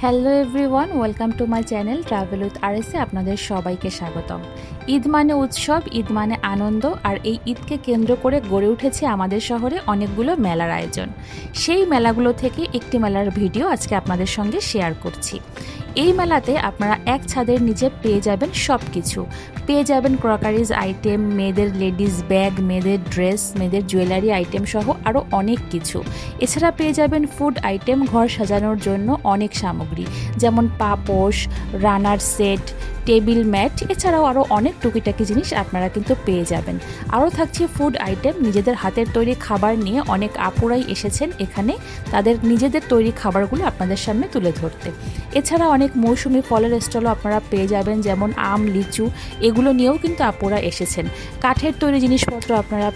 Hello everyone, welcome to my channel travel with আরএসে। আপনাদের সবাইকে স্বাগতম। ঈদ মানে উৎসব, ঈদ মানে আনন্দ, আর এই ঈদকে কেন্দ্র করে গড়ে উঠেছে আমাদের শহরে অনেকগুলো মেলার আয়োজন। সেই মেলাগুলো থেকে একটি মেলার ভিডিও আজকে আপনাদের সঙ্গে শেয়ার করছি। এই মেলাতে আপনারা এক ছাদের নিচে পেয়ে যাবেন সব কিছু। পেয়ে যাবেন ক্রকারিজ আইটেম, মেয়েদের লেডিস ব্যাগ, মেয়েদের ড্রেস, মেয়েদের জুয়েলারি আইটেম সহ আরও অনেক কিছু। এছাড়া পেয়ে যাবেন ফুড আইটেম, ঘর সাজানোর জন্য অনেক সামগ্রী, যেমন পাপোশ, রানার সেট, টেবিল ম্যাট, এছাড়াও আরও অনেক টুকিটাকি জিনিস আপনারা কিন্তু পেয়ে যাবেন। আরও থাকছে ফুড আইটেম, নিজেদের হাতের তৈরি খাবার নিয়ে অনেক আপুরাই এসেছেন এখানে তাদের নিজেদের তৈরি খাবারগুলো আপনাদের সামনে তুলে ধরতে। এছাড়া অনেক মৌসুমি ফলের স্টলও আপনারা পেয়ে যাবেন, যেমন আম, লিচু, এগুলো নিয়েও কিন্তু আপুরা এসেছেন। কাঠের তৈরি জিনিসপত্র আপনারা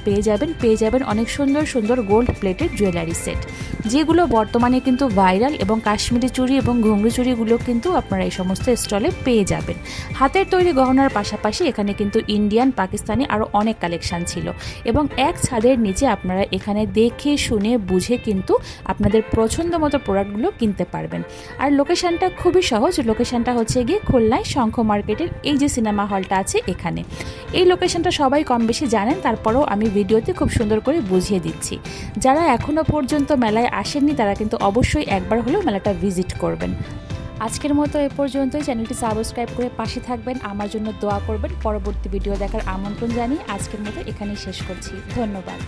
পেয়ে যাবেন অনেক সুন্দর সুন্দর গোল্ড প্লেটেড জুয়েলারি সেট, যেগুলো বর্তমানে কিন্তু ভাইরাল, এবং কাশ্মীরি চুড়ি এবং ঘুংরি চুড়িগুলো কিন্তু আপনারা এই সমস্ত স্টলে পেয়ে যাবেন। হাতের তৈরি গহনার পাশাপাশি এখানে কিন্তু ইন্ডিয়ান, পাকিস্তানি আরও অনেক কালেকশান ছিল, এবং এক ছাদের নিচে আপনারা এখানে দেখে শুনে বুঝে কিন্তু আপনাদের পছন্দ মতো প্রোডাক্টগুলো কিনতে পারবেন। আর লোকেশানটা খুবই সহজ, লোকেশানটা হচ্ছে গিয়ে খুলনায় শঙ্খ মার্কেটের এই যে সিনেমা হলটা আছে এখানে। এই লোকেশানটা সবাই কম বেশি জানেন, তারপরেও আমি ভিডিওতে খুব সুন্দর করে বুঝিয়ে দিচ্ছি। যারা এখনও পর্যন্ত মেলায় আসেননি তারা কিন্তু অবশ্যই একবার হলেও মেলাটা ভিজিট করবেন। আজকের মতো এ পর্যন্তই। চ্যানেলটি সাবস্ক্রাইব করে পাশে থাকবেন, আমার জন্য দোয়া করবেন। পরবর্তী ভিডিও দেখার আমন্ত্রণ জানিয়ে আজকের মতো এখানেই শেষ করছি। ধন্যবাদ।